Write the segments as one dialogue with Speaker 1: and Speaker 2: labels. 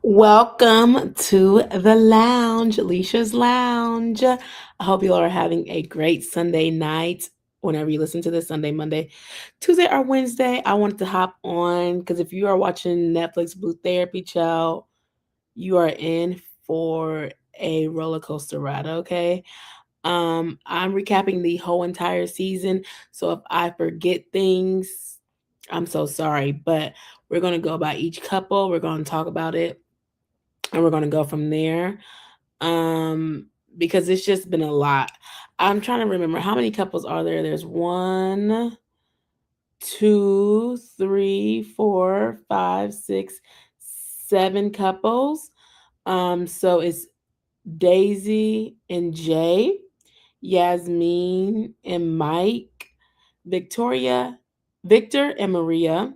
Speaker 1: Welcome to the lounge, Leisha's Lounge. I hope you all are having a great Sunday night. Whenever you listen to this, Sunday, Monday, Tuesday, or Wednesday, I wanted to hop on because if you are watching Netflix Blue Therapy, child, you are in for a roller coaster ride. Okay, I'm recapping the whole entire season, so if I forget things, I'm so sorry. But we're gonna go by each couple. We're gonna talk about it and we're gonna go from there. Um, because it's just been a lot. I'm trying to remember how many couples are there. There's one, two, three, four, five, six, seven couples. So it's Daisy and Jay, Yasmin and Mike, Victoria, Victor and Maria,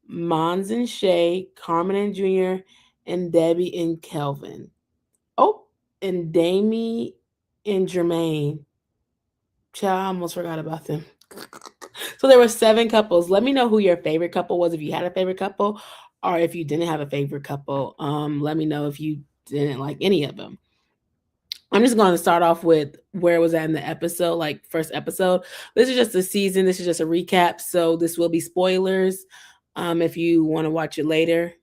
Speaker 1: Mons and Shay, Carmen and Junior, and Debbie and Kelvin. Oh, and Damie and Jermaine. Child, I almost forgot about them. So there were seven couples. Let me know who your favorite couple was if you had a favorite couple, or if you didn't have a favorite couple. Let me know if you didn't like any of them. I'm just going to start off with where it was at in the episode, like first episode. This is just a season. This is just a recap. So this will be spoilers. If you want to watch it later,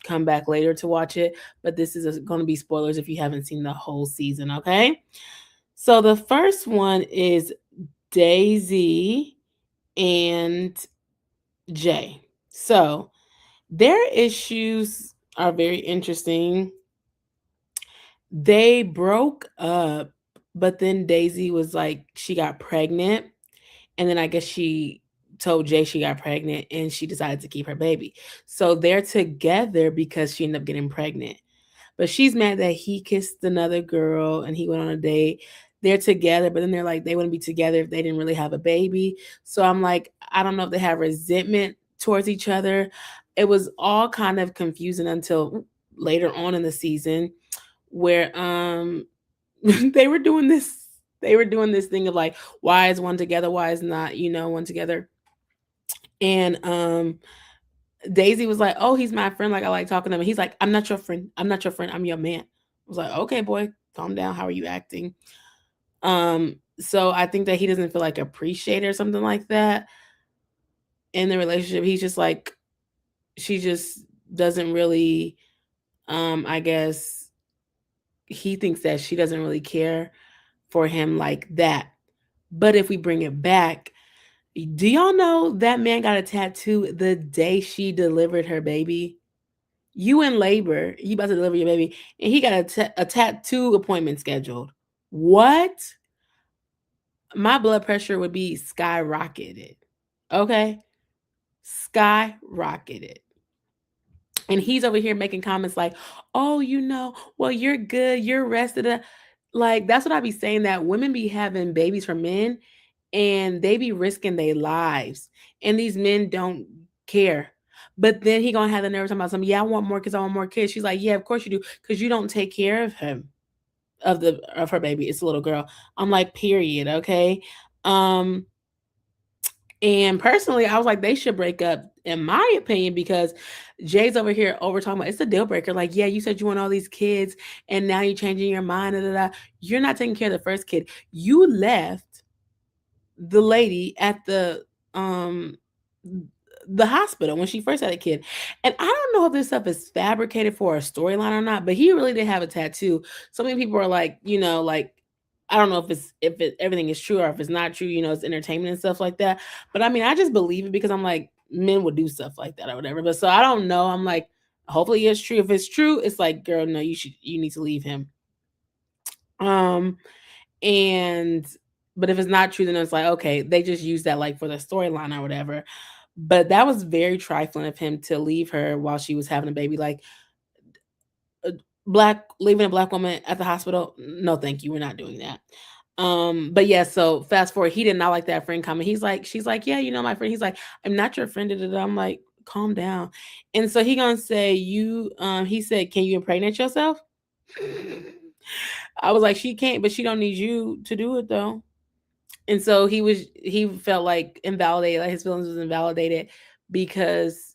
Speaker 1: come back later to watch it. But this is going to be spoilers if you haven't seen the whole season. Okay. So the first one is Daisy and Jay. So their issues are very interesting. They broke up, but then Daisy was like, she got pregnant. And then I guess she told Jay she got pregnant and she decided to keep her baby. So they're together because she ended up getting pregnant. But she's mad that he kissed another girl and he went on a date. They're together, but then they're like, they wouldn't be together if they didn't really have a baby. So I'm like, I don't know if they have resentment towards each other. It was all kind of confusing until later on in the season where they were doing this thing of like, why is one together, why is not, one together. And Daisy was like, oh, he's my friend, like I like talking to him. He's like, I'm not your friend, I'm your man. I was like, okay, boy, calm down, how are you acting? So I think that he doesn't feel like appreciated or something like that in the relationship. He's just like, she just doesn't really, I guess he thinks that she doesn't really care for him like that. But if we bring it back, do y'all know that man got a tattoo the day she delivered her baby? You in labor, you about to deliver your baby, and he got a tattoo appointment scheduled. What? My blood pressure would be skyrocketed. Okay? Skyrocketed. And he's over here making comments like, oh, well, you're good, you're rested. Like, that's what I be saying, that women be having babies for men and they be risking their lives. And these men don't care. But then he gonna have the nerve talking about something. Yeah, I want more kids. I want more kids. She's like, yeah, of course you do, because you don't take care of him, of her baby. It's a little girl. I'm like, period. Okay. Um, and personally, I was like, they should break up, in my opinion, because Jay's over here over talking about it's a deal breaker. Like, yeah, you said you want all these kids, and now you're changing your mind. Da, da, da. You're not taking care of the first kid. You left the lady at um the hospital when she first had a kid. And I don't know if this stuff is fabricated for a storyline or not, but he really did have a tattoo. So many people are like, like, I don't know if everything is true or if it's not true, it's entertainment and stuff like that. But I mean, I just believe it because I'm like, men would do stuff like that or whatever. But so I don't know. I'm like, hopefully it's true. If it's true, it's like, girl, no, you need to leave him. Um and but if it's not true, then it's like, okay, they just use that like for the storyline or whatever. But that was very trifling of him to leave her while she was having a baby. Like, a leaving a black woman at the hospital. No, thank you. We're not doing that. But yeah, so fast forward, he did not like that friend comment. She's like, yeah, my friend. He's like, I'm not your friend. Da, da, da. I'm like, calm down. And so he gonna say, he said, can you impregnate yourself? I was like, she can't, but she don't need you to do it though. And so he felt like invalidated, like his feelings was invalidated because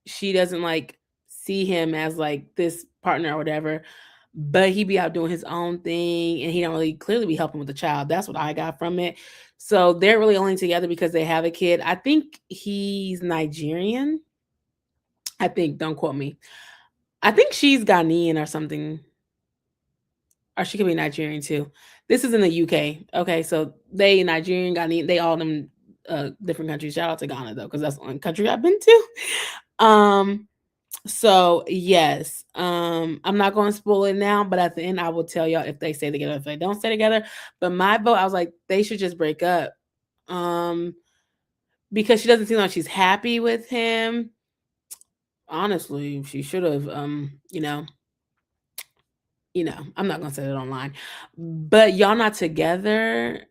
Speaker 1: she doesn't like see him as like this partner or whatever, but he be out doing his own thing and he don't really clearly be helping with the child. That's what I got from it. So they're really only together because they have a kid. I think he's Nigerian. I think, don't quote me. I think she's Ghanaian or something, or she could be Nigerian too. This is in the UK. Okay, so they Nigerian, Ghanaian, they all them different countries. Shout out to Ghana though, because that's the only country I've been to. Um, so yes, I'm not going to spoil it now, but at the end I will tell y'all if they stay together, if they don't stay together. But my vote, I was like, they should just break up. Um, because she doesn't seem like she's happy with him. Honestly, she should have, I'm not gonna say it online, but y'all not together.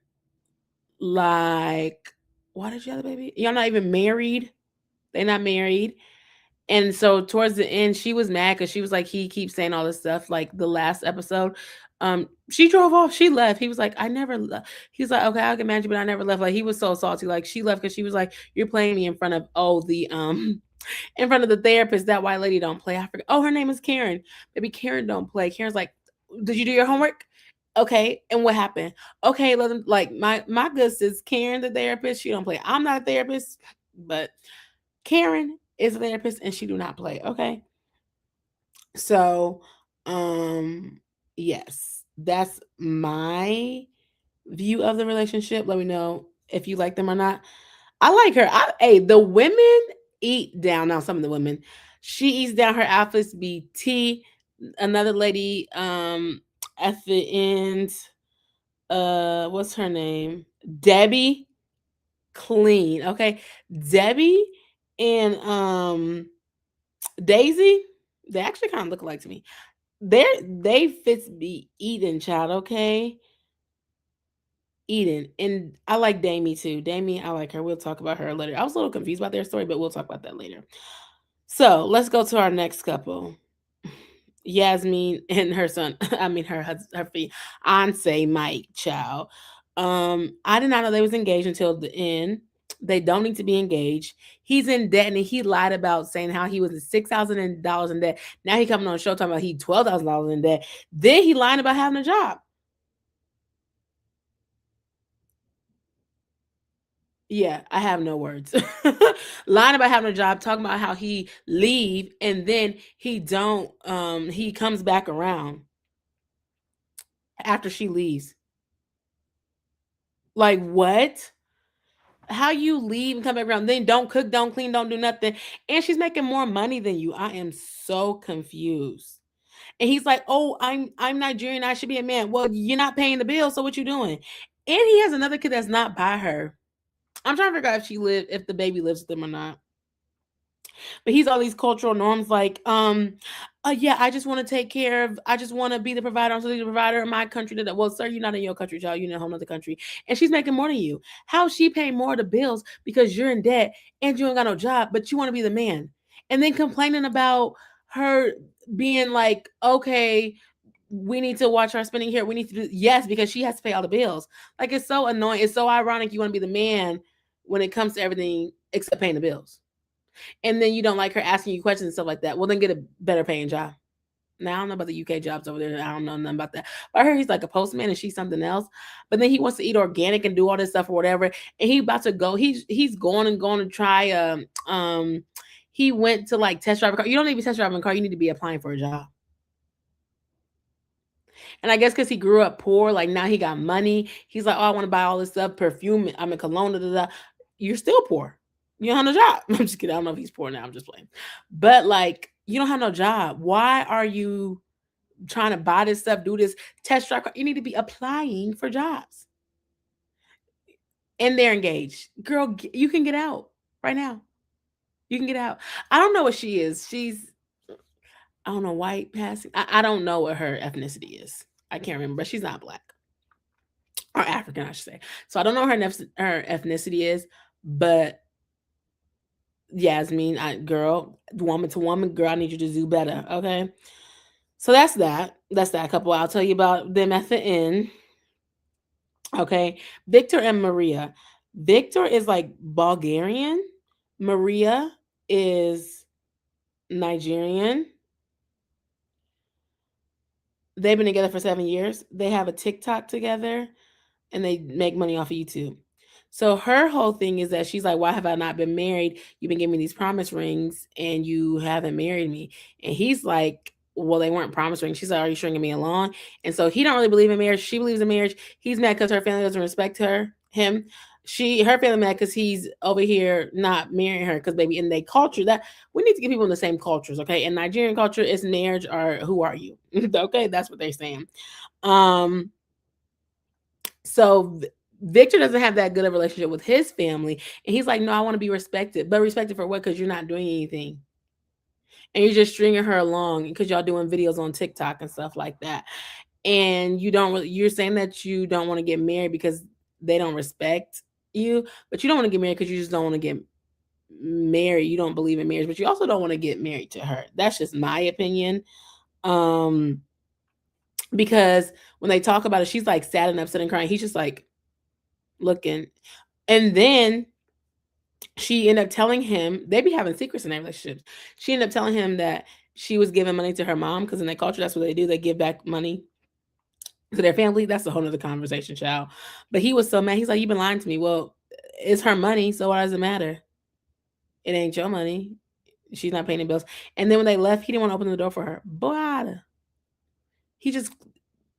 Speaker 1: Like, why did you have the baby? Y'all not even married. They not married. And so towards the end, she was mad because she was like, he keeps saying all this stuff. Like the last episode, she drove off. She left. He was like, I never left. He's like, okay, I'll get mad at you, but I never left. Like he was so salty. Like she left because she was like, you're playing me in front of the in front of the therapist. That white lady don't play. I forget. Oh, her name is Karen. Maybe Karen don't play. Karen's like, did you do your homework? Okay, and what happened? Okay, let them like my good sis Karen, the therapist. She don't play. I'm not a therapist, but Karen is a therapist and she do not play. Okay, so um, yes, that's my view of the relationship. Let me know if you like them or not. I like her. Hey, the women eat down. Now, some of the women, she eats down. Her outfits be tea. Another lady, at the end, what's her name? Debbie Clean. Okay, Debbie and Daisy. They actually kind of look alike to me. They fits be eating, child. Okay, Eden. And I like Damie too. Damie, I like her. We'll talk about her later. I was a little confused about their story, but we'll talk about that later. So let's go to our next couple. Yasmin and her son, I mean her fiance Mike Chow. I did not know they was engaged until the end. They don't need to be engaged. He's in debt and he lied about saying how he was $6,000 in debt. Now he coming on the show talking about he $12,000 in debt. Then he lying about having a job. Yeah, I have no words. Lying about having a job, talking about how he leave and then he don't he comes back around after she leaves. Like what? How you leave and come back around, then don't cook, don't clean, don't do nothing. And she's making more money than you. I am so confused. And he's like, "Oh, I'm Nigerian. I should be a man." Well, you're not paying the bill, so what you doing? And he has another kid that's not by her. I'm trying to figure out if the baby lives with them or not. But he's all these cultural norms like, yeah, I just want to take care of, I just want to be the provider. I'm supposed to be the provider in my country. Well, sir, you're not in your country, child. You're in a whole other country. And she's making more than you. How's she paying more of the bills because you're in debt and you ain't got no job, but you want to be the man? And then complaining about her being like, okay, we need to watch our spending here. We need to do, yes, because she has to pay all the bills. Like, it's so annoying. It's so ironic you want to be the man when it comes to everything except paying the bills, and then you don't like her asking you questions and stuff like that. Well, then get a better paying job. Now I don't know about the UK jobs over there. I don't know nothing about that. But I heard he's like a postman and she's something else. But then he wants to eat organic and do all this stuff or whatever. And he about to go. He's going to try. He went to like test drive a car. You don't need to be test driving a car. You need to be applying for a job. And I guess because he grew up poor, like now he got money. He's like, oh, I want to buy all this stuff, perfume. I'm in cologne. Da, da, da. You're still poor. You don't have no job. I'm just kidding. I don't know if he's poor now. I'm just playing. But like, you don't have no job. Why are you trying to buy this stuff, do this test drive? You need to be applying for jobs. And they're engaged. Girl, you can get out right now. You can get out. I don't know what she is. I don't know, white passing. I don't know what her ethnicity is. I can't remember, but she's not black or African, I should say. So I don't know her ethnicity is, but Yasmin, girl, woman to woman, girl, I need you to do better. Okay. So that's that. That's that couple. I'll tell you about them at the end. Okay. Victor and Maria. Victor is like Bulgarian. Maria is Nigerian. They've been together for 7 years. They have a TikTok together and they make money off of YouTube. So her whole thing is that she's like, why have I not been married? You've been giving me these promise rings and you haven't married me. And he's like, well, they weren't promise rings. She's like, are you stringing me along? And so he don't really believe in marriage. She believes in marriage. He's mad because her family doesn't respect him. Her family mad because he's over here not marrying her because baby in their culture that we need to get people in the same cultures, okay? In Nigerian culture, it's marriage or who are you? Okay, that's what they're saying. Um, so Victor doesn't have that good of a relationship with his family. And he's like, no, I want to be respected. But respected for what? Because you're not doing anything. And you're just stringing her along because y'all doing videos on TikTok and stuff like that. And you're saying that you don't want to get married because they don't respect you, but you don't want to get married because you just don't want to get married. You don't believe in marriage, but you also don't want to get married to her. That's just my opinion. Um, because when they talk about it, she's like sad and upset and crying. He's just like looking. And then she ended up telling him they be having secrets in their relationships. She ended up telling him that she was giving money to her mom because in their culture, that's what they do. They give back money to their family. That's a whole nother conversation, child. But he was so mad. He's like, you've been lying to me. Well, it's her money, so why does it matter? It ain't your money. She's not paying the bills. And then when they left, he didn't want to open the door for her. Boy, he just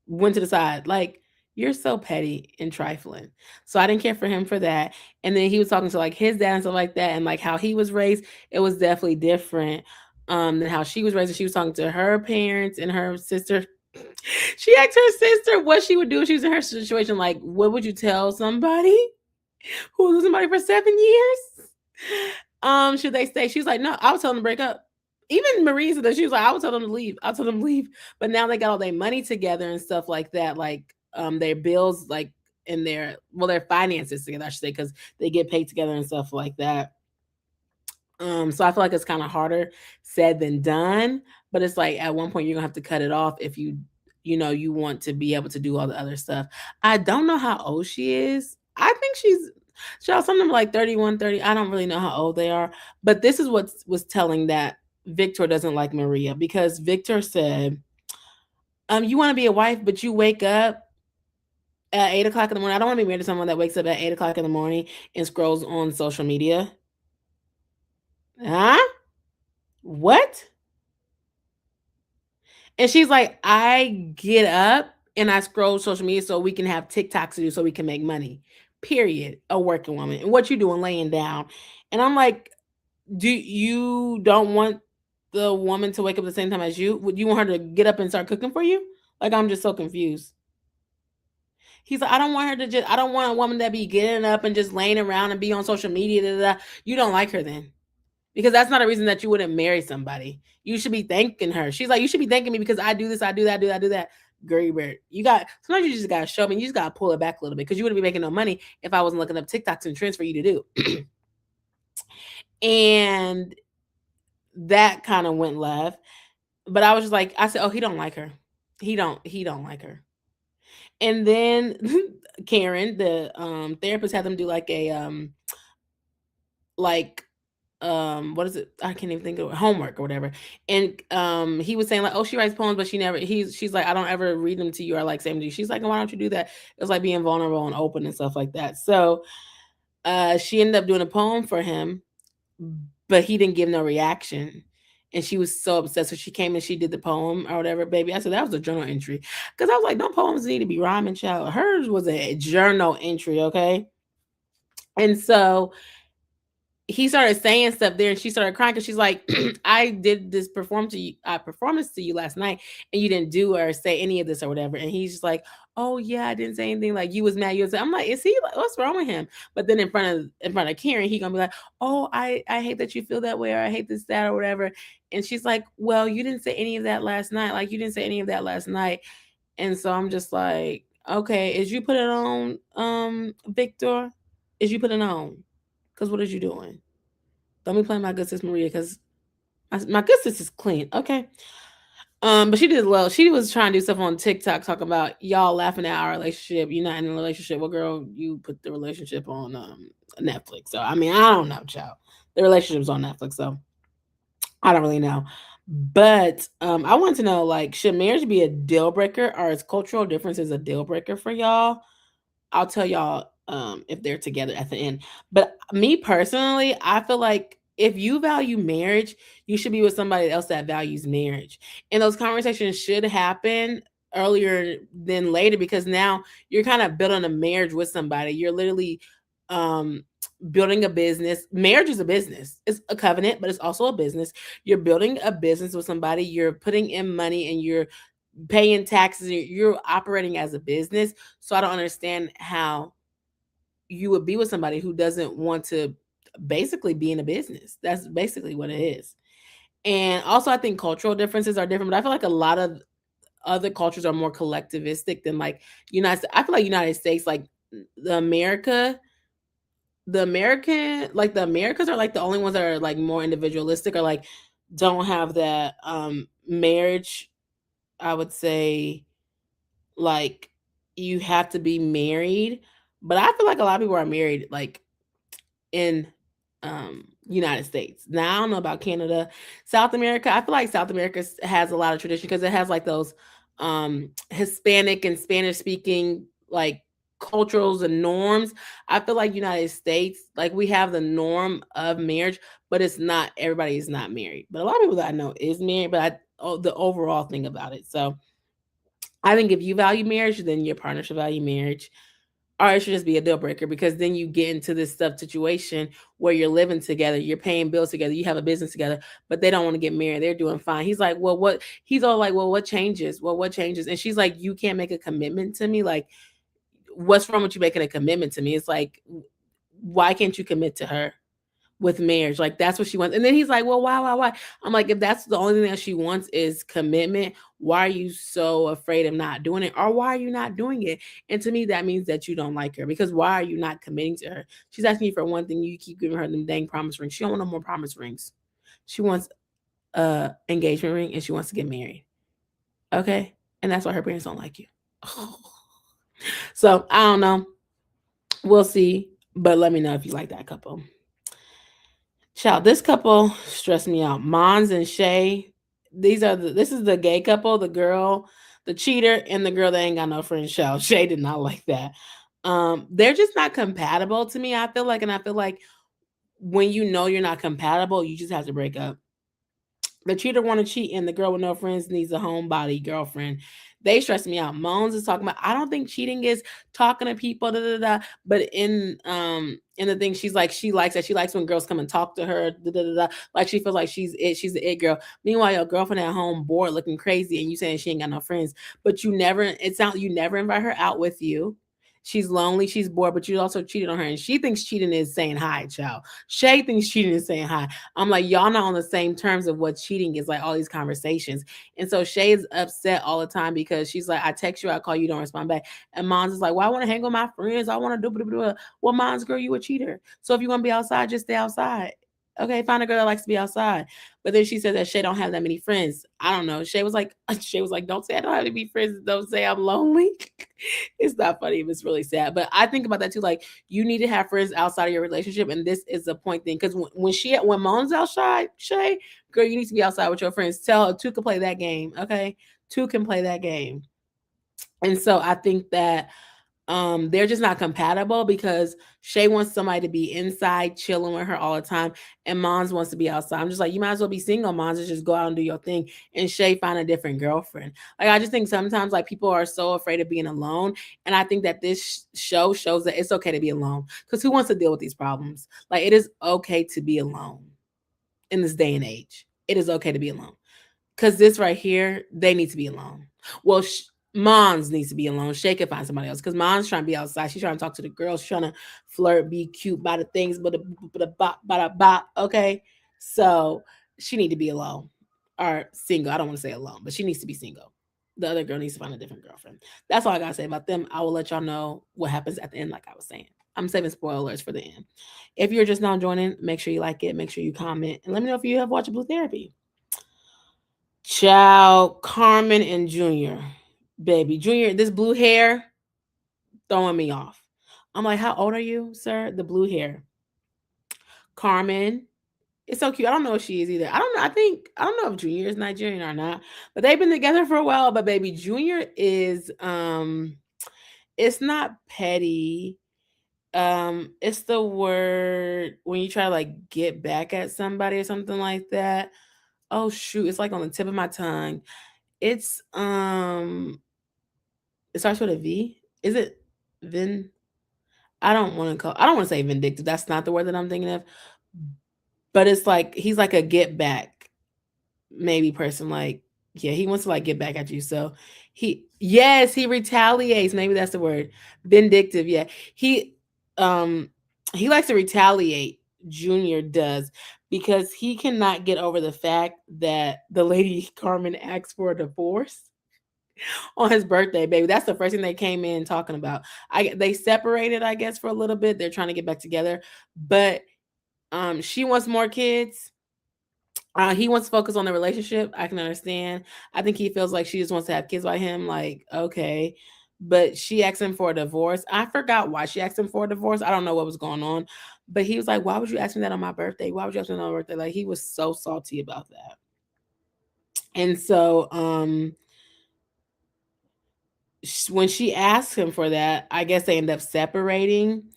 Speaker 1: went to the side. Like, you're so petty and trifling. So I didn't care for him for that. And then he was talking to like his dad and stuff like that, and like how he was raised, it was definitely different than how she was raised. And she was talking to her parents and her sister. She asked her sister what she would do if she was in her situation. Like, what would you tell somebody who was with somebody for 7 years? Should they stay? She was like, no, I would tell them to break up. Even Marie said that she was like, I would tell them to leave. I'll tell them to leave. But now they got all their money together and stuff like that, like their bills, like in their finances together, I should say, because they get paid together and stuff like that. So I feel like it's kind of harder said than done, but it's like at one point you're gonna have to cut it off if you want to be able to do all the other stuff. I don't know how old she is. I think some of them like 31, 30. I don't really know how old they are, but this is what was telling that Victor doesn't like Maria because Victor said, you want to be a wife, but you wake up at 8 o'clock in the morning. I don't want to be married to someone that wakes up at 8 o'clock in the morning and scrolls on social media. Huh? What? And she's like, I get up and I scroll social media so we can have TikToks to do so we can make money. Period. A working woman. And what you doing laying down? And I'm like, do you don't want the woman to wake up at the same time as you? Would you want her to get up and start cooking for you? Like, I'm just so confused. He's like, I don't want a woman that be getting up and just laying around and be on social media. Da, da, da. You don't like her then. Because that's not a reason that you wouldn't marry somebody. You should be thanking her. She's like, you should be thanking me because I do this, I do that, I do that, I do that. Girl, sometimes you just gotta show me, you just gotta pull it back a little bit because you wouldn't be making no money if I wasn't looking up TikToks and trends for you to do. And that kind of went left. But I was just like, I said, oh, he don't like her. He don't like her. And then Karen, the therapist, had them do like a like what is it, I can't even think of it, homework or whatever. And he was saying like, oh, she writes poems but she's like, I don't ever read them to you or like say them to you. She's like, why don't you do that? It's like being vulnerable and open and stuff like that. So she ended up doing a poem for him, but he didn't give no reaction. And she was so upset. So she came and she did the poem or whatever, baby. I said that was a journal entry. Because I was like, no poems need to be rhyming, child. Hers was a journal entry, okay? And so he started saying stuff there and she started crying because she's like, I did this I performed this to you last night and you didn't do or say any of this or whatever. And he's just like, oh yeah, I didn't say anything. Like you was mad. I'm like, is he like, what's wrong with him? But then in front of Karen, he gonna be like, oh, I hate that you feel that way or I hate this, that or whatever. And she's like, well, you didn't say any of that last night. Like you didn't say any of that last night. And so I'm just like, okay, is you put it on, Victor? Is you put it on? Because what is you doing? Don't be playing my good sis Maria because my good sis is clean. Okay. But she did well. She was trying to do stuff on TikTok talking about y'all laughing at our relationship. You're not in a relationship. Well, girl, you put the relationship on Netflix. So I mean, I don't know, child. The relationship's on Netflix. So I don't really know. But I want to know, like, should marriage be a deal breaker, or is cultural differences a deal breaker for y'all? I'll tell y'all if they're together at the end. But me personally, I feel like if you value marriage, you should be with somebody else that values marriage. And those conversations should happen earlier than later, because now you're kind of building a marriage with somebody. You're literally um building a business. Marriage is a business. It's a covenant, but it's also a business. You're building a business with somebody. You're putting in money and you're paying taxes. You're operating as a business. So I don't understand how you would be with somebody who doesn't want to basically be in a business. That's basically what it is. And also, I think cultural differences are different, but I feel like a lot of other cultures are more collectivistic than like I feel like United States, like the America, the Americas are like the only ones that are like more individualistic, or like don't have that marriage. I would say, like, you have to be married, but I feel like a lot of people are married, like, in United States. Now I don't know about Canada. South America, I feel like South America has a lot of tradition because it has like those Hispanic and Spanish speaking like cultures and norms. I feel like United States, like, we have the norm of marriage, but it's not, everybody is not married. But a lot of people that I know is married, but the overall thing about it. So I think if you value marriage, then your partner should value marriage, or it should just be a deal breaker, because then you get into this stuff situation where you're living together, you're paying bills together, you have a business together, but they don't want to get married. They're doing fine. He's like, well, what? He's all like, well, what changes? Well, what changes? And she's like, you can't make a commitment to me. Like, what's wrong with you making a commitment to me? It's like, why can't you commit to her with marriage? Like, that's what she wants. And then he's like, well, why? I'm like, if that's the only thing that she wants is commitment, why are you so afraid of not doing it? Or why are you not doing it? And to me, that means that you don't like her, because why are you not committing to her? She's asking you for one thing, you keep giving her them dang promise rings. She don't want no more promise rings. She wants a engagement ring and she wants to get married. Okay? And that's why her parents don't like you. So I don't know. We'll see. But let me know if you like that couple. Child, this couple stressed me out. Mons and Shay. This is the gay couple, the girl, the cheater, and the girl that ain't got no friends. Child. Shay did not like that. They're just not compatible to me, I feel like, and I feel like when you know you're not compatible, you just have to break up. The cheater want to cheat, and the girl with no friends needs a homebody girlfriend. They stress me out. Moans is talking about, I don't think cheating is talking to people, da, da, da. But in the thing, she's like, she likes that. She likes when girls come and talk to her, da, da, da, da. Like, she feels like she's the it girl. Meanwhile, your girlfriend at home bored, looking crazy, and you saying she ain't got no friends. But you never invite her out with you. She's lonely, she's bored, but you also cheated on her. And she thinks cheating is saying hi, child. Shay thinks cheating is saying hi. I'm like, y'all not on the same terms of what cheating is, like all these conversations. And so Shay is upset all the time because she's like, I text you, I call you, don't respond back. And Mons is like, well, I want to hang with my friends. I want to do. Well, Mons, girl, you a cheater. So if you want to be outside, just stay outside. Okay, find a girl that likes to be outside. But then she said that Shay don't have that many friends. I don't know. Shay was like, don't say I don't have any friends. Don't say I'm lonely. It's not funny. It's really sad. But I think about that too. Like, you need to have friends outside of your relationship, and this is a point thing. Because when Mom's outside, Shay, girl, you need to be outside with your friends. Tell her two can play that game. Okay, two can play that game. And so I think that they're just not compatible, because Shay wants somebody to be inside chilling with her all the time, and Mons wants to be outside. I'm just like, you might as well be single, Mons, and just go out and do your thing, and Shay find a different girlfriend. Like, I just think sometimes, like, people are so afraid of being alone, and I think that this show shows that it's okay to be alone, because who wants to deal with these problems? Like, it is okay to be alone in this day and age. It is okay to be alone. Because this right here, they need to be alone. Well, Mons needs to be alone. Shay can find somebody else, because Mons trying to be outside. She's trying to talk to the girls. She's trying to flirt, be cute, by the things, but a bop, bada bop. Okay, so she need to be alone or single. I don't want to say alone, but she needs to be single. The other girl needs to find a different girlfriend. That's all I gotta say about them. I will let y'all know what happens at the end, like I was saying. I'm saving spoilers for the end. If you're just now joining, make sure you like it, make sure you comment, and let me know if you have watched Blue Therapy. Child, Carmen and Junior. Baby, Junior, this blue hair throwing me off. I'm like, how old are you, sir? The blue hair. Carmen It's so cute. I don't know if she is either. I don't know. I don't know if Junior is Nigerian or not, but they've been together for a while. But baby, Junior is it's not petty. It's the word when you try to like get back at somebody or something like that. Oh shoot, it's like on the tip of my tongue. It's it starts with a V. Is it Vin? I don't want to say vindictive. That's not the word that I'm thinking of. But it's like he's like a get back maybe person, like, yeah, he wants to like get back at you. So he retaliates. Maybe that's the word. Vindictive, yeah. Um he likes to retaliate. Junior does, because he cannot get over the fact that the lady Carmen asked for a divorce on his birthday, baby. That's the first thing they came in talking about. They separated, I guess, for a little bit. They're trying to get back together, but she wants more kids. He wants to focus on the relationship. I can understand. I think he feels like she just wants to have kids by him. Like, okay. But she asked him for a divorce. I forgot why she asked him for a divorce. I don't know what was going on. But he was like, why would you ask me that on my birthday? Why would you ask me that on my birthday? Like, he was so salty about that. And so when she asked him for that, I guess they end up separating.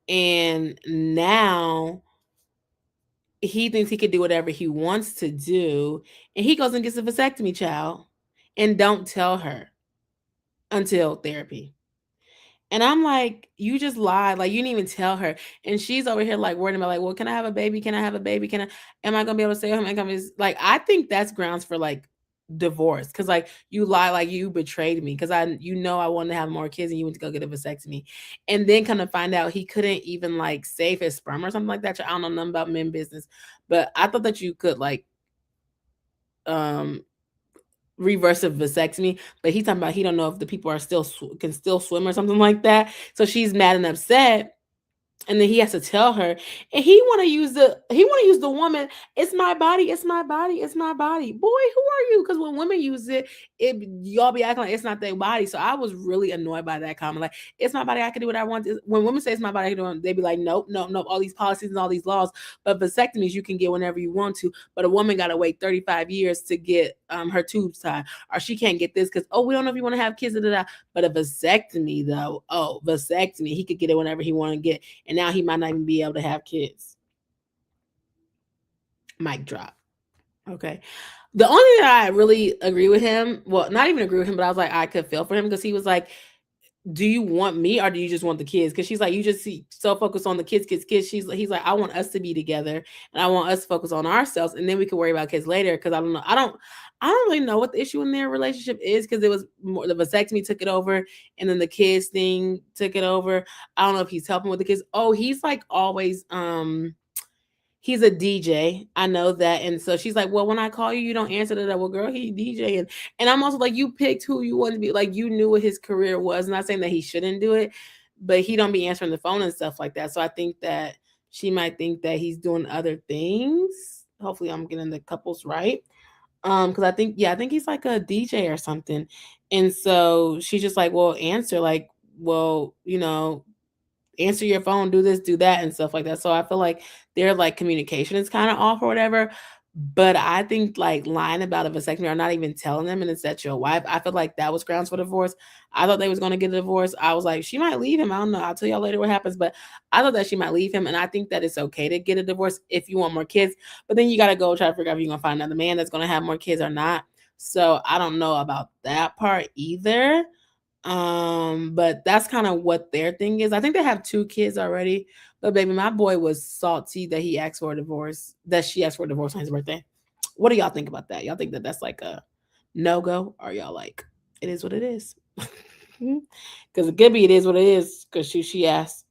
Speaker 1: And now he thinks he could do whatever he wants to do, and he goes and gets a vasectomy, child, and don't tell her until therapy. And I'm like, you just lied. Like, you didn't even tell her. And she's over here like worried about like, well, can I have a baby? Can I have a baby? Am I gonna be able to stay home? Like, I think that's grounds for like divorce. Cause like you lie, like you betrayed me. Cause I wanted to have more kids and you went to go get a vasectomy. And then come to find out he couldn't even like save his sperm or something like that. I don't know nothing about men business. But I thought that you could like um reverse a vasectomy, but he's talking about he don't know if the people are still can still swim or something like that. So she's mad and upset, and then he has to tell her, and he want to use the woman. It's my body, it's my body, it's my body. Boy, who are you? Because when women use it y'all be acting like it's not their body. So I was really annoyed by that comment. Like, it's my body, I can do what I want. When women say it's my body, I can do it, they be like, nope, nope, nope. All these policies and all these laws, but vasectomies you can get whenever you want to. But a woman got to wait 35 years to get her tubes tied, or she can't get this because we don't know if you want to have kids. But a vasectomy though, vasectomy, he could get it whenever he want to get, and now he might not even be able to have kids. Mic drop. Okay. The only thing that I really agree with him, well, not even agree with him, but I was like, I could feel for him because he was like, do you want me or do you just want the kids? Because she's like, you just see so focused on the kids. He's like, I want us to be together and I want us to focus on ourselves, and then we can worry about kids later. Because I don't know, I don't really know what the issue in their relationship is, because it was more the vasectomy took it over, and then the kids thing took it over. I don't know if he's helping with the kids. Oh, he's like always he's a DJ. I know that. And so she's like, well, when I call you, you don't answer that. Well, girl, he DJ. And I'm also like, you picked who you want to be. Like, you knew what his career was. Not saying that he shouldn't do it, but he don't be answering the phone and stuff like that. So I think that she might think that he's doing other things. Hopefully I'm getting the couples right. Because I think he's like a DJ or something. And so she's just like, well, answer, like, well, answer your phone, do this, do that, and stuff like that. So I feel like their like communication is kind of off or whatever. But I think like lying about a vasectomy or not even telling them and it's that your wife, I feel like that was grounds for divorce. I thought they was gonna get a divorce. I was like, she might leave him. I don't know. I'll tell y'all later what happens. But I thought that she might leave him. And I think that it's okay to get a divorce if you want more kids. But then you gotta go try to figure out if you're gonna find another man that's gonna have more kids or not. So I don't know about that part either. But that's kind of what their thing is. I think they have 2 kids already. But baby, my boy was salty that he asked for a divorce, that she asked for a divorce on his birthday. What do y'all think about that? Y'all think that that's like a no go, or y'all like it is what it is? Because it could be it is what it is. Because she asked.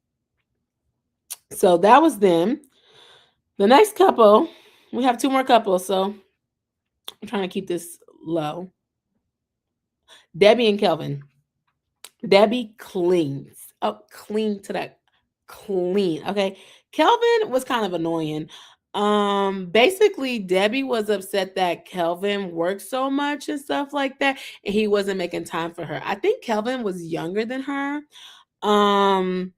Speaker 1: So that was them. The next couple, we have 2 more couples. So I'm trying to keep this low. Debbie and Kelvin. Debbie cleans. Oh, clean to that. Clean. Okay. Kelvin was kind of annoying. Basically, Debbie was upset that Kelvin worked so much and stuff like that, and he wasn't making time for her. I think Kelvin was younger than her. Um,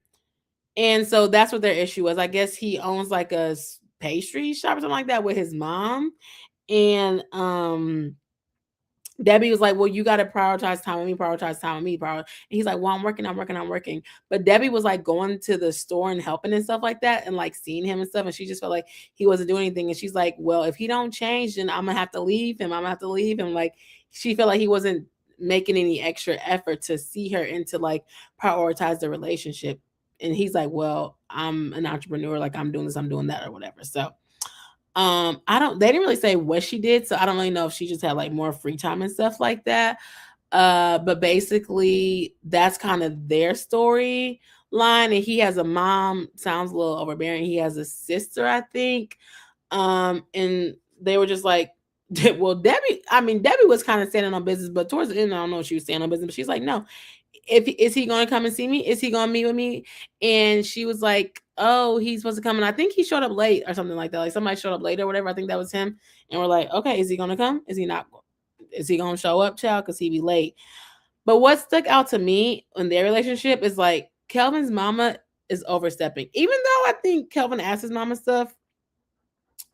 Speaker 1: and so that's what their issue was. I guess he owns like a pastry shop or something like that with his mom. And Debbie was like, "Well, you got to prioritize time with me, prioritize time with me, And he's like, "Well, I'm working, I'm working, I'm working." But Debbie was like going to the store and helping and stuff like that, and like seeing him and stuff, and she just felt like he wasn't doing anything. And she's like, "Well, if he don't change, then I'm gonna have to leave him. I'm gonna have to leave him." Like she felt like he wasn't making any extra effort to see her and to like prioritize the relationship. And he's like, "Well, I'm an entrepreneur. Like I'm doing this, I'm doing that, or whatever." So I don't they didn't really say what she did, so I don't really know if she just had like more free time and stuff like that. But basically that's kind of their storyline. And he has a mom, sounds a little overbearing. He has a sister, I think. And they were just like, well, Debbie was kind of standing on business, but towards the end, I don't know if she was standing on business, but she's like, no, if is he going to come and see me? Is he going to meet with me? And she was like, oh, he's supposed to come, and I think he showed up late or something like that. Like somebody showed up late or whatever. I think that was him. And we're like, okay, is he going to come? Is he not? Is he going to show up, child? Because he be late. But what stuck out to me in their relationship is like Kelvin's mama is overstepping. Even though I think Kelvin asked his mama stuff,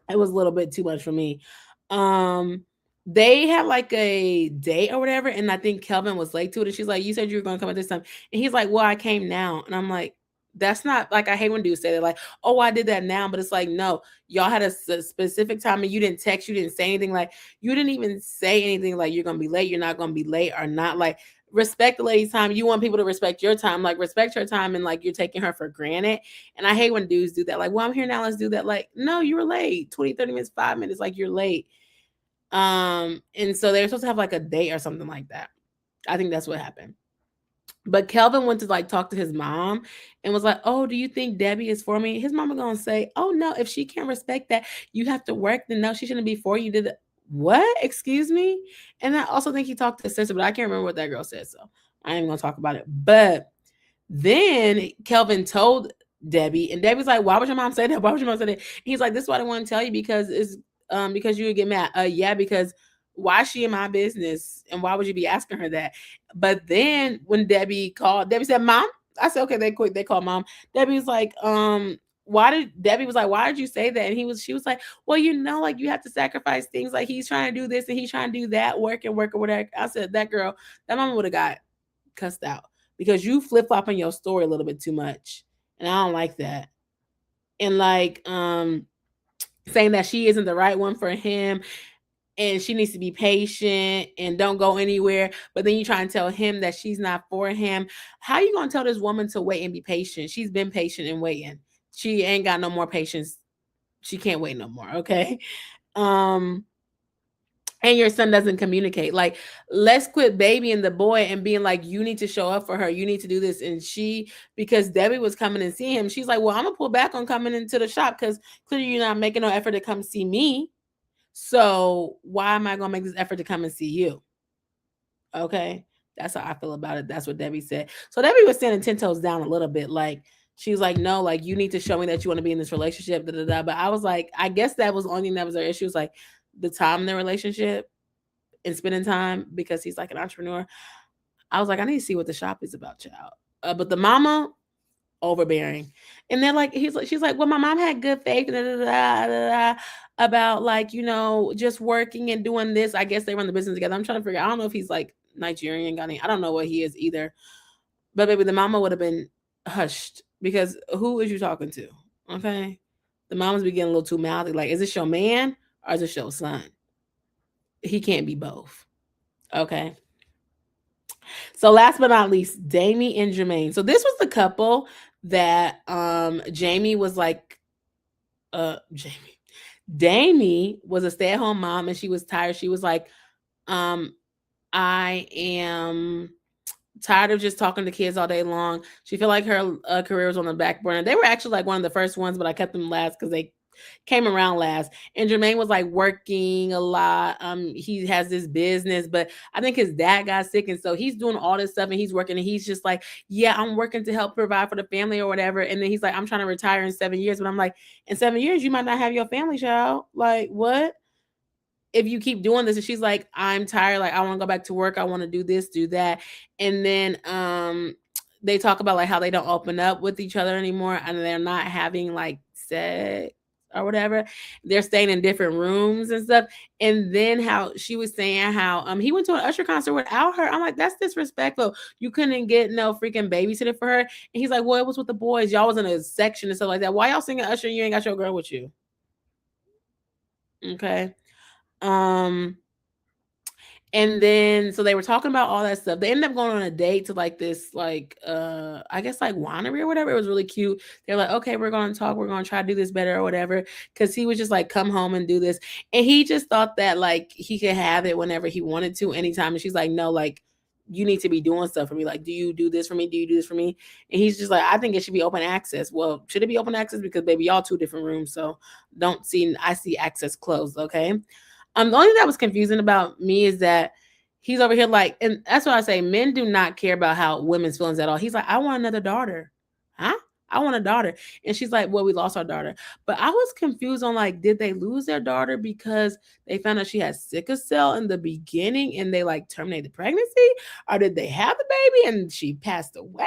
Speaker 1: it was a little bit too much for me. Um, they had like a date or whatever, and I think Kelvin was late to it. And she's like, "You said you were going to come at this time," and he's like, "Well, I came now," and I'm like, "That's not like I hate when dudes say that, like, oh, I did that now," but it's like, no, y'all had a specific time, and you didn't text, you didn't say anything, like, you didn't even say anything, like, you're gonna be late, you're not gonna be late, or not, like. Respect the lady's time. You want people to respect your time, like respect her time, and like you're taking her for granted. And I hate when dudes do that. Like, well, I'm here now. Let's do that. Like, no, you were late. 20, 30 minutes, 5 minutes. Like, you're late. And so they were supposed to have like a date or something like that. I think that's what happened. But Kelvin went to like talk to his mom and was like, "Oh, do you think Debbie is for me?" His mama gonna say, "Oh no, if she can't respect that, you have to work. Then no, she shouldn't be for you." Did it. What? Excuse me? And I also think he talked to his sister, but I can't remember what that girl said. So I ain't even gonna talk about it. But then Kelvin told Debbie, and Debbie's like, "Why would your mom say that? Why would your mom say that?" And he's like, "This is what I want to tell you because it's because you would get mad." Yeah, because why is she in my business? And why would you be asking her that? But then when Debbie called, Debbie said, "Mom." I said, "Okay, they quick, they called mom." Debbie was like, why did Debbie was like, "Why did you say that?" And she was like, "Well, like you have to sacrifice things. Like he's trying to do this and he's trying to do that, work and work or whatever." I said, that girl, that mama would have got cussed out because you flip flopping your story a little bit too much, and I don't like that. And like saying that she isn't the right one for him, and she needs to be patient and don't go anywhere. But then you try and tell him that she's not for him. How you gonna tell this woman to wait and be patient? She's been patient and waiting. She ain't got no more patience. She can't wait no more. Okay. Um, and your son doesn't communicate. Like, let's quit babying the boy and being like, you need to show up for her. You need to do this. And because Debbie was coming and see him, she's like, well, I'm gonna pull back on coming into the shop because clearly you're not making no effort to come see me. So why am I gonna make this effort to come and see you? Okay. That's how I feel about it. That's what Debbie said. So Debbie was standing 10 toes down a little bit. Like, she was like, no, like, you need to show me that you want to be in this relationship. Da, da, da. But I was like, I guess that was the only thing that was her issue. Was like the time in the relationship and spending time because he's like an entrepreneur. I was like, I need to see what the shop is about, child. But the mama, overbearing. And then like she's like, well, my mom had good faith da, da, da, da, da, about like, just working and doing this. I guess they run the business together. I'm trying to figure out, I don't know if he's like Nigerian, Ghanaian. I don't know what he is either. But maybe the mama would have been hushed because who is you talking to? Okay. The mama's be getting a little too mouthy. Like, is this your man or is this your son? He can't be both. Okay. So last but not least, Jamie and Jermaine. So this was the couple that Jamie was like Jamie. Damie was a stay-at-home mom and she was tired. She was like, I am tired of just talking to kids all day long. She felt like her career was on the back burner. They were actually like one of the first ones, but I kept them last because they came around last. And Jermaine was like working a lot. He has this business, but I think his dad got sick, and so he's doing all this stuff and he's working, and he's just like, yeah, I'm working to help provide for the family or whatever. And then he's like, I'm trying to retire in 7 years, but I'm like, in 7 years you might not have your family, child. Like, what? If you keep doing this? And she's like, I'm tired, like I want to go back to work, I want to do this, do that. And then they talk about like how they don't open up with each other anymore and they're not having like sex or whatever. They're staying in different rooms and stuff. And then how she was saying how he went to an Usher concert without her. I'm like, that's disrespectful. You couldn't get no freaking babysitter for her. And he's like, well, it was with the boys. Y'all was in a section and stuff like that. Why y'all singing Usher and you ain't got your girl with you? Okay. Um And then so they were talking about all that stuff. They ended up going on a date to like this like I guess like winery or whatever. It was really cute. They're like, okay, we're gonna talk, we're gonna try to do this better or whatever. Cause he was just like come home and do this. And he just thought that like he could have it whenever he wanted to, anytime. And she's like, no, like you need to be doing stuff for me. Like, do you do this for me? Do you do this for me? And he's just like, I think it should be open access. Well, should it be open access? Because baby, y'all two different rooms. So don't see I see access closed, okay? The only thing that was confusing about me is that he's over here like, and that's why I say men do not care about how women's feelings at all. He's like, I want another daughter. Huh? I want a daughter. And she's like, well, we lost our daughter. But I was confused on like, did they lose their daughter because they found out she had sickle cell in the beginning and they like terminated the pregnancy? Or did they have the baby and she passed away?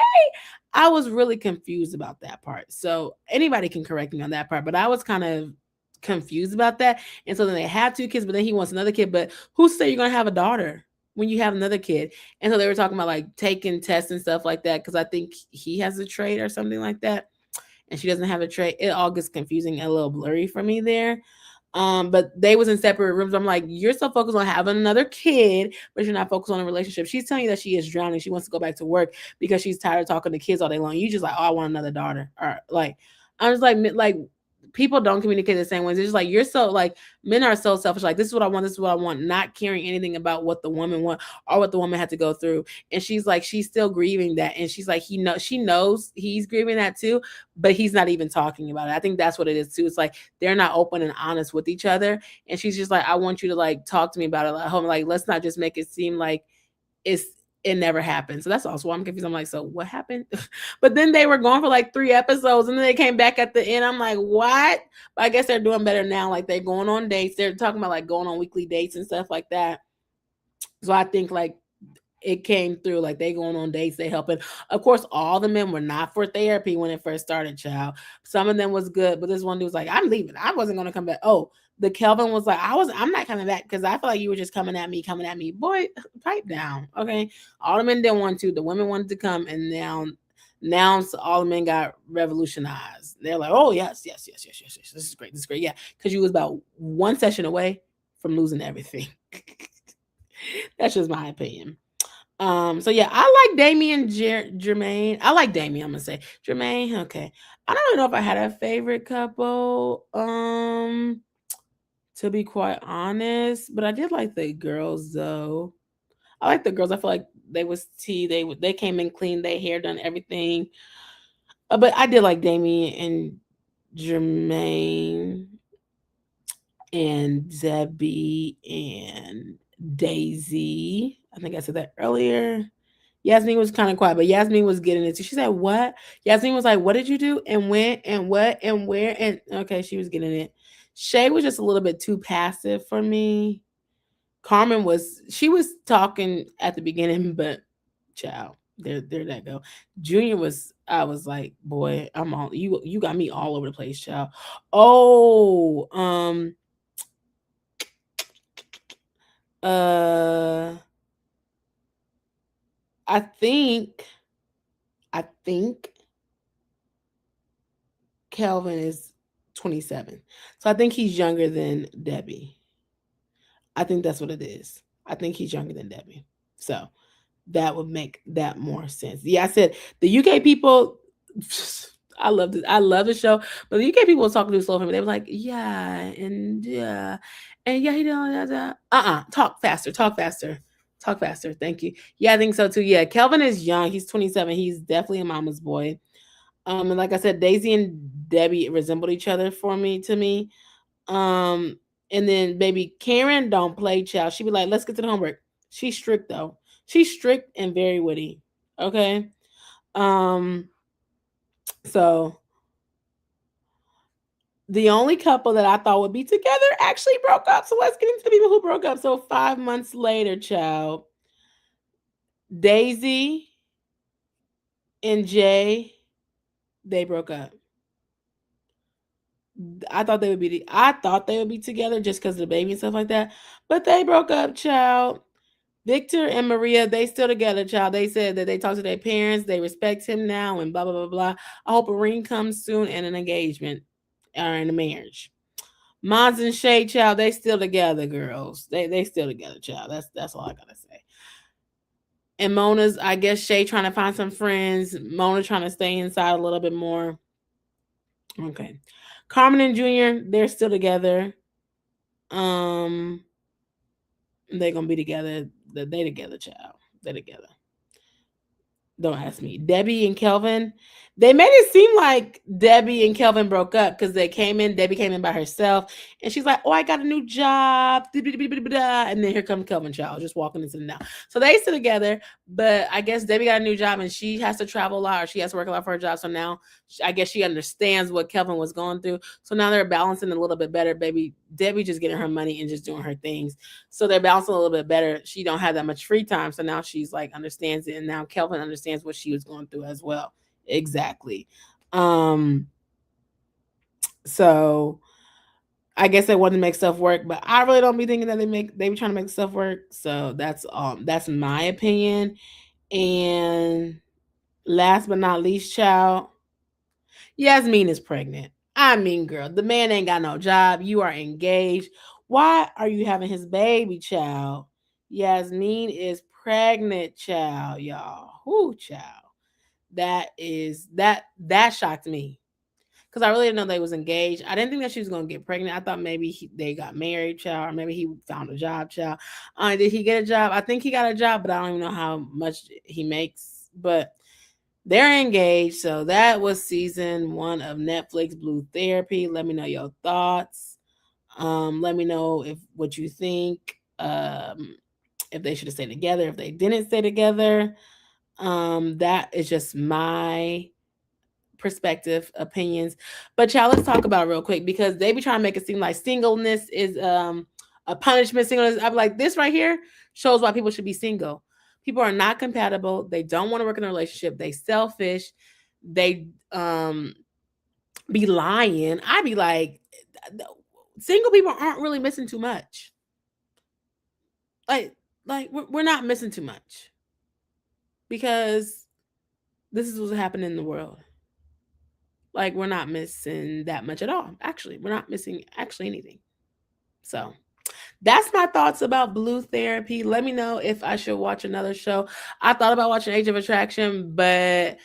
Speaker 1: I was really confused about that part. So anybody can correct me on that part, but I was kind of confused about that. And so then they have two kids, but then he wants another kid. But who said you're gonna have a daughter when you have another kid? And so they were talking about like taking tests and stuff like that because I think he has a trait or something like that, and she doesn't have a trait. It all gets confusing and a little blurry for me there. But they was in separate rooms. I'm like, you're so focused on having another kid, but you're not focused on a relationship. She's telling you that she is drowning. She wants to go back to work because she's tired of talking to kids all day long. You just like, oh, I want another daughter. Or like, I was like people don't communicate the same ways. It's just like you're so like men are so selfish. Like this is what I want. This is what I want. Not caring anything about what the woman want or what the woman had to go through. And she's like, she's still grieving that. And she's like, she knows he's grieving that too, but he's not even talking about it. I think that's what it is too. It's like they're not open and honest with each other. And she's just like, I want you to like talk to me about it at home. Like, let's not just make it seem like it's it never happened. So that's also why I'm confused. I'm like, so what happened? But then they were gone for like 3 episodes and then they came back at the end. I'm like, what? But I guess they're doing better now. Like they're going on dates. They're talking about like going on weekly dates and stuff like that. So I think like it came through like they going on dates, they helping. Of course, all the men were not for therapy when it first started, child. Some of them was good, but this one dude was like, I'm leaving. I wasn't gonna come back. Oh, the Kelvin was like, I'm not coming back because I feel like you were just coming at me, coming at me. Boy, pipe down. Okay. All the men didn't want to, the women wanted to come, and now all the men got revolutionized. They're like, oh yes, yes, yes, yes, yes, yes. This is great. This is great. Yeah. Because you was about one session away from losing everything. That's just my opinion. So yeah, I like Damien Jermaine. I like Damien, I'm gonna say. Jermaine, okay. I don't know if I had a favorite couple, to be quite honest, but I did like the girls though. I like the girls. I feel like they was tea. They came in clean, they hair done everything. But I did like Damien and Jermaine and Debbie and Daisy. I think I said that earlier. Yasmin was kind of quiet, but Yasmin was getting it too. She said, "What?" Yasmin was like, "What did you do? And when? And what? And where?" And okay, she was getting it. Shay was just a little bit too passive for me. Carmen she was talking at the beginning, but child, there that go. Junior was I was like, boy, I'm all you got me all over the place, child. Oh, uh, I think I think Kelvin is 27. So I think he's younger than Debbie. I think that's what it is. I think he's younger than Debbie. So that would make that more sense. Yeah, I said the UK people. I love this. I love the show, but the UK people was talking too slow for me. They were like, yeah, and yeah, talk faster, talk faster, talk faster. Thank you. Yeah, I think so too. Yeah, Kelvin is young. He's 27. He's definitely a mama's boy. And like I said, Daisy and Debbie resembled each other to me. Um, and then baby Karen don't play child. She be like, let's get to the homework. She's strict though. She's strict and very witty. Okay. Um, so the only couple that I thought would be together actually broke up. So let's get into the people who broke up. So 5 months later, child, Daisy and Jay, they broke up. I thought they would be together just because of the baby and stuff like that. But they broke up, child. Victor and Maria, they still together, child. They said that they talked to their parents, they respect him now, and blah blah blah blah. I hope a ring comes soon and an engagement or in a marriage. Mons and Shay, child, they still together, girls. They still together, child. That's all I gotta say. And Mona's, I guess Shay trying to find some friends. Mona trying to stay inside a little bit more. Okay. Carmen and Junior, they're still together. Um, they're gonna be together. They together, child. They're together. Don't ask me. Debbie and Kelvin, they made it seem like Debbie and Kelvin broke up because they came in. Debbie came in by herself, and she's like, "Oh, I got a new job," and then here comes Kelvin Child just walking into the now. So they still together, but I guess Debbie got a new job and she has to travel a lot, or she has to work a lot for her job. So now I guess she understands what Kelvin was going through. So now they're balancing a little bit better. Baby Debbie just getting her money and just doing her things. So they're balancing a little bit better. She don't have that much free time. So now she's like understands it. And now Kelvin understands what she was going through as well. Exactly. Um, so I guess they want to make stuff work, but I really don't be thinking that they be trying to make stuff work. So that's my opinion. And last but not least, child, Yasmin is pregnant. I mean, girl, the man ain't got no job. You are engaged. Why are you having his baby, child? Yasmin is pregnant, child, y'all. Whoo, child. That shocked me because I really didn't know they was engaged. I didn't think that she was gonna get pregnant. I thought maybe they got married, child, or maybe he found a job, child. Did he get a job? I think he got a job, but I don't even know how much he makes. But they're engaged. So that was season 1 of Netflix Blue Therapy. Let me know your thoughts. Let me know if what you think. If they should have stayed together, if they didn't stay together. That is just my perspective, opinions. But y'all, let's talk about it real quick because they be trying to make it seem like singleness is a punishment. Singleness, I'm like, this right here shows why people should be single. People are not compatible. They don't want to work in a relationship. They selfish. They be lying. I be like, single people aren't really missing too much. Like, we're not missing too much because this is what's happening in the world. Like, we're not missing that much at all. Actually, we're not missing actually anything. So that's my thoughts about Blue Therapy. Let me know if I should watch another show. I thought about watching Age of Attraction, but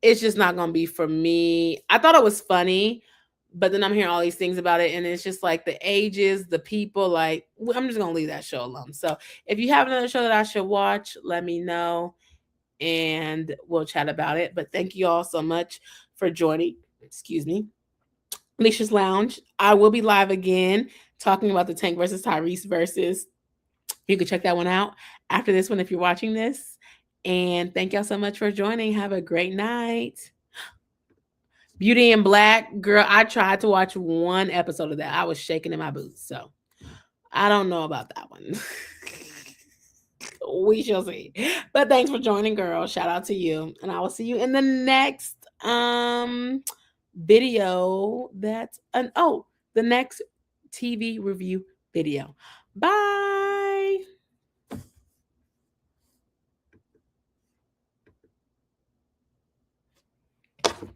Speaker 1: it's just not going to be for me. I thought it was funny, but then I'm hearing all these things about it, and it's just like the ages, the people, like, I'm just going to leave that show alone. So if you have another show that I should watch, let me know, and we'll chat about it. But thank you all so much for joining. Excuse me. Lieshia's Lounge. I will be live again talking about the Tank versus Tyrese versus. You can check that one out after this one if you're watching this. And thank y'all so much for joining. Have a great night. Beauty in Black, girl, I tried to watch one episode of that. I was shaking in my boots. So I don't know about that one. We shall see. But thanks for joining, girl. Shout out to you. And I will see you in the next video the next TV review video. Bye.